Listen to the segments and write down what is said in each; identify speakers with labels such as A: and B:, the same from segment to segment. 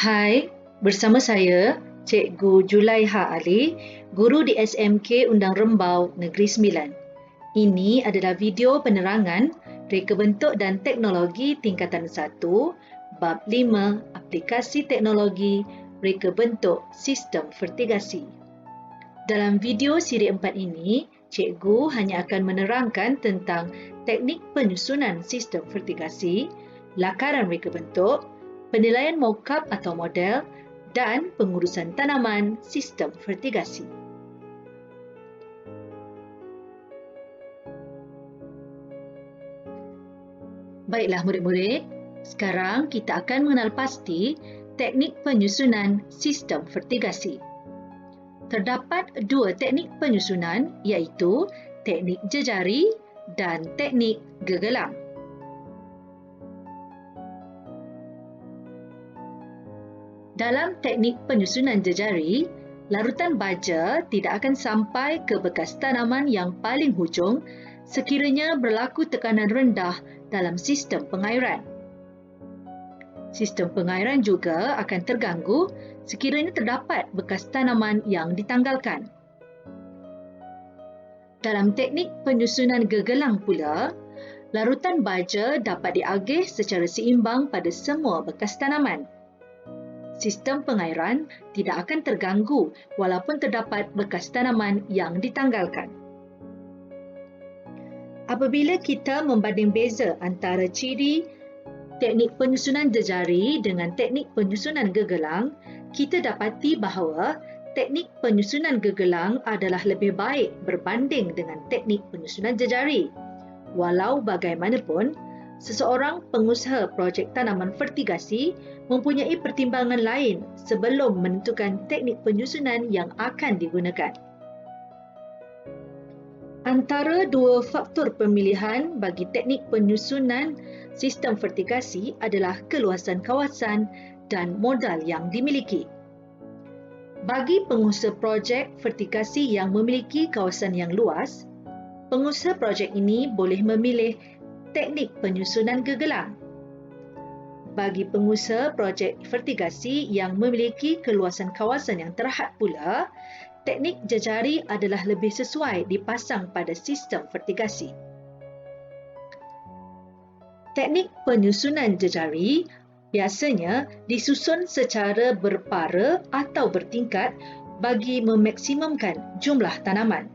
A: Hai, bersama saya Cikgu Julaiha Ali, guru di SMK Undang Rembau Negeri Sembilan. Ini adalah video penerangan reka bentuk dan teknologi tingkatan 1, bab 5, aplikasi teknologi reka bentuk sistem vertigasi. Dalam video siri 4 ini, cikgu hanya akan menerangkan tentang teknik penyusunan sistem vertigasi, lakaran reka bentuk, penilaian mockup atau model, dan pengurusan tanaman sistem vertigasi. Baiklah murid-murid, sekarang kita akan mengenal pasti teknik penyusunan sistem vertigasi. Terdapat dua teknik penyusunan iaitu teknik jejari dan teknik gegelang. Dalam teknik penyusunan jejari, larutan baja tidak akan sampai ke bekas tanaman yang paling hujung sekiranya berlaku tekanan rendah dalam sistem pengairan. Sistem pengairan juga akan terganggu sekiranya terdapat bekas tanaman yang ditanggalkan. Dalam teknik penyusunan gegelang pula, larutan baja dapat diagih secara seimbang pada semua bekas tanaman. Sistem pengairan tidak akan terganggu walaupun terdapat bekas tanaman yang ditanggalkan. Apabila kita membanding beza antara ciri teknik penyusunan jejari dengan teknik penyusunan gegelang, kita dapati bahawa teknik penyusunan gegelang adalah lebih baik berbanding dengan teknik penyusunan jejari. Walau bagaimanapun, seseorang pengusaha projek tanaman vertigasi mempunyai pertimbangan lain sebelum menentukan teknik penyusunan yang akan digunakan. Antara dua faktor pemilihan bagi teknik penyusunan sistem vertigasi adalah keluasan kawasan dan modal yang dimiliki. Bagi pengusaha projek vertigasi yang memiliki kawasan yang luas, pengusaha projek ini boleh memilih teknik penyusunan gegelang. Bagi pengusaha projek vertigasi yang memiliki keluasan kawasan yang terhad pula, teknik jejari adalah lebih sesuai dipasang pada sistem vertigasi. Teknik penyusunan jejari biasanya disusun secara berpara atau bertingkat bagi memaksimumkan jumlah tanaman.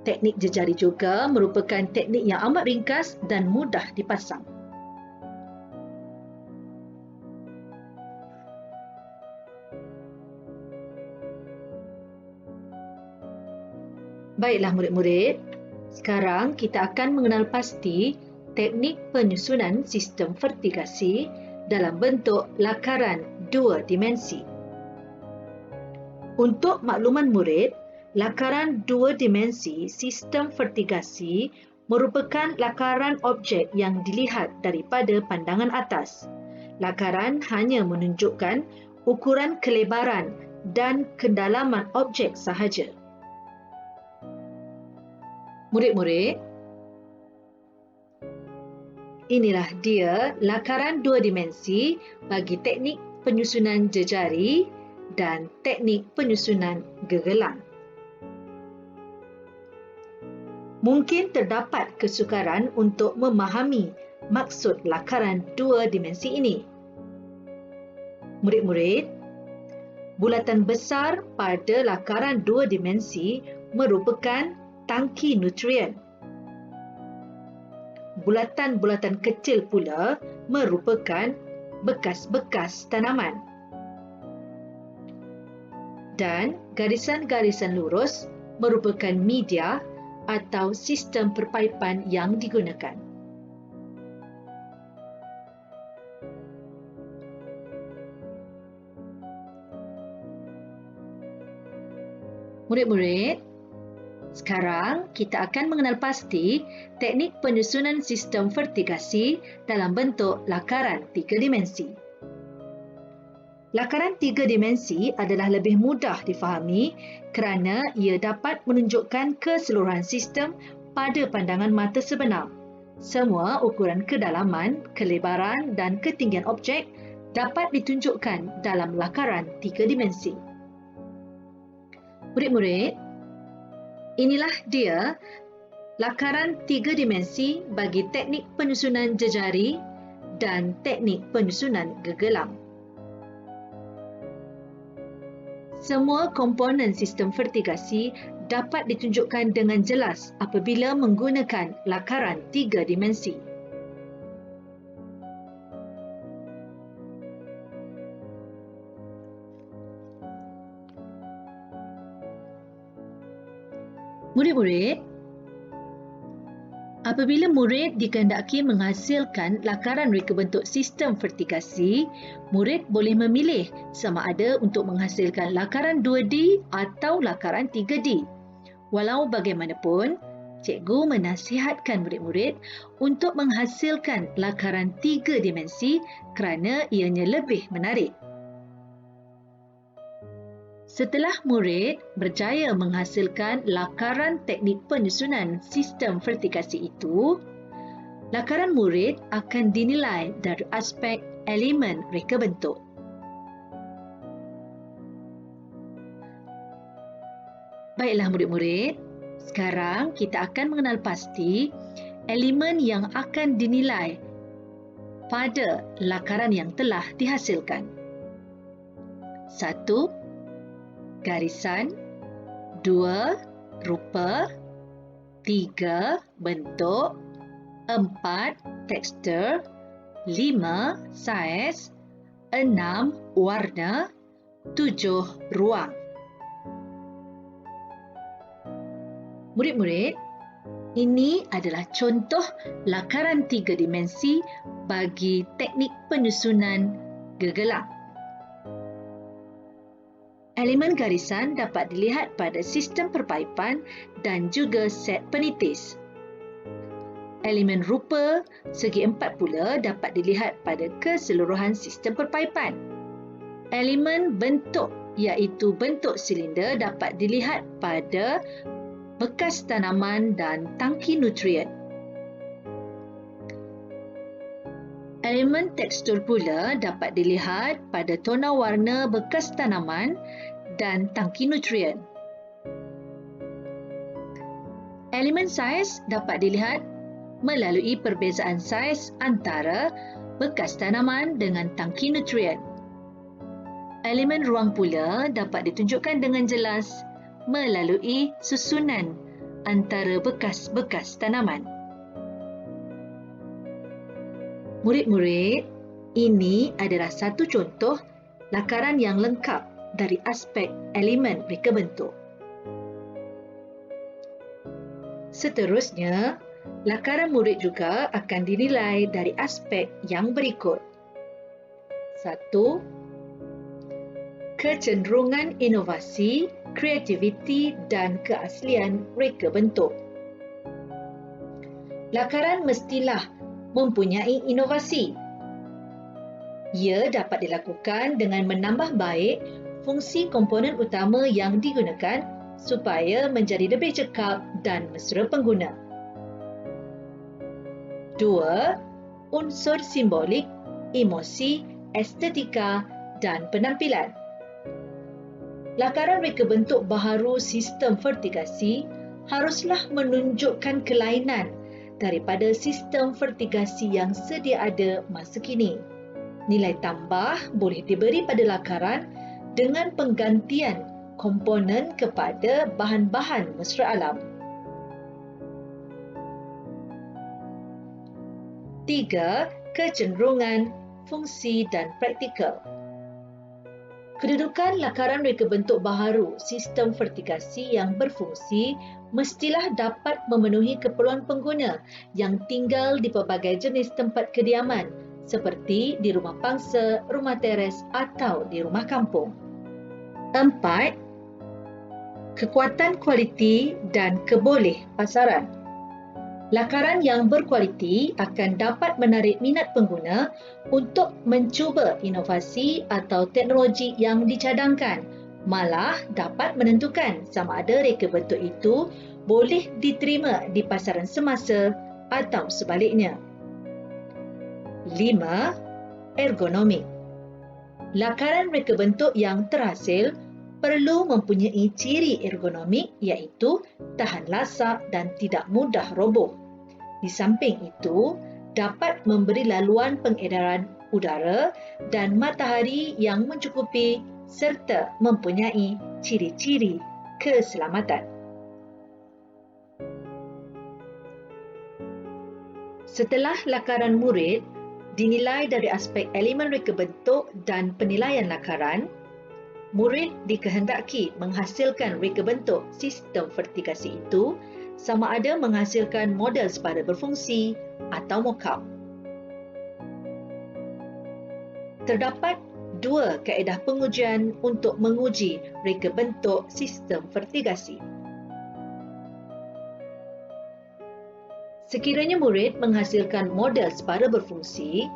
A: Teknik jejari juga merupakan teknik yang amat ringkas dan mudah dipasang. Baiklah murid-murid, sekarang kita akan mengenal pasti teknik penyusunan sistem vertigasi dalam bentuk lakaran dua dimensi. Untuk makluman murid, lakaran dua dimensi sistem vertigasi merupakan lakaran objek yang dilihat daripada pandangan atas. Lakaran hanya menunjukkan ukuran kelebaran dan kedalaman objek sahaja. Murid-murid, inilah dia lakaran dua dimensi bagi teknik penyusunan jejari dan teknik penyusunan gegelang. Mungkin terdapat kesukaran untuk memahami maksud lakaran dua dimensi ini. Murid-murid, bulatan besar pada lakaran dua dimensi merupakan tangki nutrien. Bulatan-bulatan kecil pula merupakan bekas-bekas tanaman. Dan garisan-garisan lurus merupakan media atau sistem perpaipan yang digunakan. Murid-murid, sekarang kita akan mengenal pasti teknik penyusunan sistem vertigasi dalam bentuk lakaran tiga dimensi. Lakaran tiga dimensi adalah lebih mudah difahami kerana ia dapat menunjukkan keseluruhan sistem pada pandangan mata sebenar. Semua ukuran kedalaman, kelebaran dan ketinggian objek dapat ditunjukkan dalam lakaran 3 dimensi. Murid-murid, inilah dia lakaran 3 dimensi bagi teknik penyusunan jejari dan teknik penyusunan gegelam. Semua komponen sistem vertikasi dapat ditunjukkan dengan jelas apabila menggunakan lakaran 3 dimensi. Murid-murid, apabila murid dikehendaki menghasilkan lakaran reka bentuk sistem vertikasi, murid boleh memilih sama ada untuk menghasilkan lakaran 2D atau lakaran 3D. Walau bagaimanapun, cikgu menasihatkan murid-murid untuk menghasilkan lakaran 3 dimensi kerana ianya lebih menarik. Setelah murid berjaya menghasilkan lakaran teknik penyusunan sistem vertikasi itu, lakaran murid akan dinilai dari aspek elemen reka bentuk. Baiklah murid-murid, sekarang kita akan mengenal pasti elemen yang akan dinilai pada lakaran yang telah dihasilkan. 1. Garisan. 2. Rupa. 3. Bentuk. 4. Tekstur. 5. Saiz. 6. Warna. 7. Ruang. Murid-murid, ini adalah contoh lakaran 3 dimensi bagi teknik penyusunan gegelam. Elemen garisan dapat dilihat pada sistem perpaipan dan juga set penitis. Elemen rupa segi empat pula dapat dilihat pada keseluruhan sistem perpaipan. Elemen bentuk iaitu bentuk silinder dapat dilihat pada bekas tanaman dan tangki nutrien. Elemen tekstur pula dapat dilihat pada tona warna bekas tanaman dan tangki nutrien. Elemen saiz dapat dilihat melalui perbezaan saiz antara bekas tanaman dengan tangki nutrien. Elemen ruang pula dapat ditunjukkan dengan jelas melalui susunan antara bekas-bekas tanaman. Murid-murid, ini adalah satu contoh lakaran yang lengkap dari aspek elemen reka bentuk. Seterusnya, lakaran murid juga akan dinilai dari aspek yang berikut. 1. Kecenderungan inovasi, kreativiti dan keaslian reka bentuk. Lakaran mestilah mempunyai inovasi. Ia dapat dilakukan dengan menambah baik fungsi komponen utama yang digunakan supaya menjadi lebih cekap dan mesra pengguna. 2. Unsur simbolik, emosi, estetika dan penampilan. Lakaran reka bentuk baharu sistem vertikasi haruslah menunjukkan kelainan daripada sistem vertikasi yang sedia ada masa kini. Nilai tambah boleh diberi pada lakaran dengan penggantian komponen kepada bahan-bahan mesra alam. 3. Kecenderungan, fungsi dan praktikal. Kedudukan lakaran reka bentuk baharu sistem vertikasi yang berfungsi mestilah dapat memenuhi keperluan pengguna yang tinggal di pelbagai jenis tempat kediaman seperti di rumah pangsa, rumah teres atau di rumah kampung. 4. Kekuatan kualiti dan keboleh pasaran. Lakaran yang berkualiti akan dapat menarik minat pengguna untuk mencuba inovasi atau teknologi yang dicadangkan, malah dapat menentukan sama ada reka bentuk itu boleh diterima di pasaran semasa atau sebaliknya. 5. Ergonomik. Lakaran reka bentuk yang terhasil perlu mempunyai ciri ergonomik iaitu tahan lasak dan tidak mudah roboh. Di samping itu, dapat memberi laluan pengedaran udara dan matahari yang mencukupi serta mempunyai ciri-ciri keselamatan. Setelah lakaran murid dinilai dari aspek elemen reka bentuk dan penilaian lakaran, murid dikehendaki menghasilkan reka bentuk sistem vertikasi itu sama ada menghasilkan model separa berfungsi atau mock-up. Terdapat dua kaedah pengujian untuk menguji reka bentuk sistem vertikasi. Sekiranya murid menghasilkan model separa berfungsi,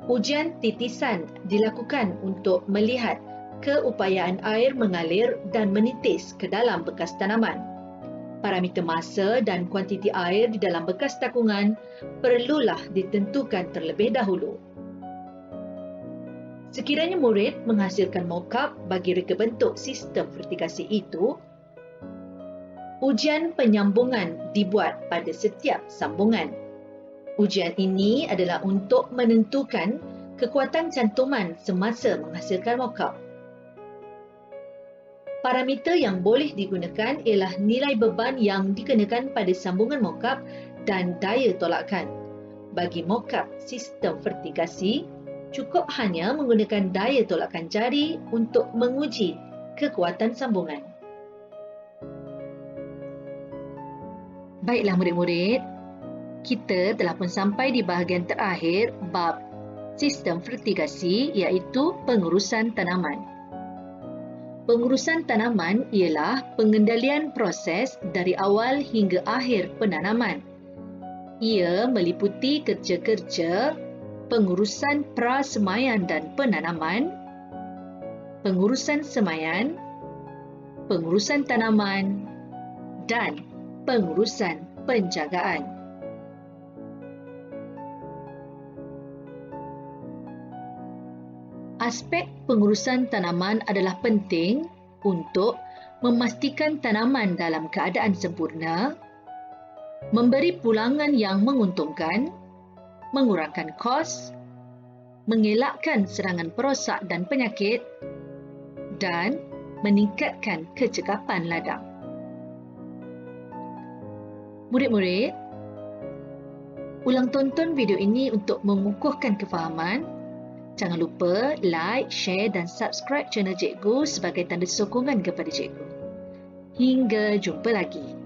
A: ujian titisan dilakukan untuk melihat keupayaan air mengalir dan menitis ke dalam bekas tanaman. Parameter masa dan kuantiti air di dalam bekas takungan perlulah ditentukan terlebih dahulu. Sekiranya murid menghasilkan mock-up bagi reka bentuk sistem vertikasi itu, ujian penyambungan dibuat pada setiap sambungan. Ujian ini adalah untuk menentukan kekuatan cantuman semasa menghasilkan mock-up. Parameter yang boleh digunakan ialah nilai beban yang dikenakan pada sambungan mock-up dan daya tolakan. Bagi mock-up sistem vertikasi, cukup hanya menggunakan daya tolakan jari untuk menguji kekuatan sambungan. Baiklah murid-murid, kita telah pun sampai di bahagian terakhir bab sistem vertikasi iaitu pengurusan tanaman. Pengurusan tanaman ialah pengendalian proses dari awal hingga akhir penanaman. Ia meliputi kerja-kerja pengurusan prasemaian dan penanaman, pengurusan semaian, pengurusan tanaman, dan pengurusan penjagaan. Aspek pengurusan tanaman adalah penting untuk memastikan tanaman dalam keadaan sempurna, memberi pulangan yang menguntungkan, mengurangkan kos, mengelakkan serangan perosak dan penyakit, dan meningkatkan kecekapan ladang. Murid-murid, ulang tonton video ini untuk mengukuhkan kefahaman. Jangan lupa like, share dan subscribe channel Cikgu sebagai tanda sokongan kepada Cikgu. Hingga jumpa lagi.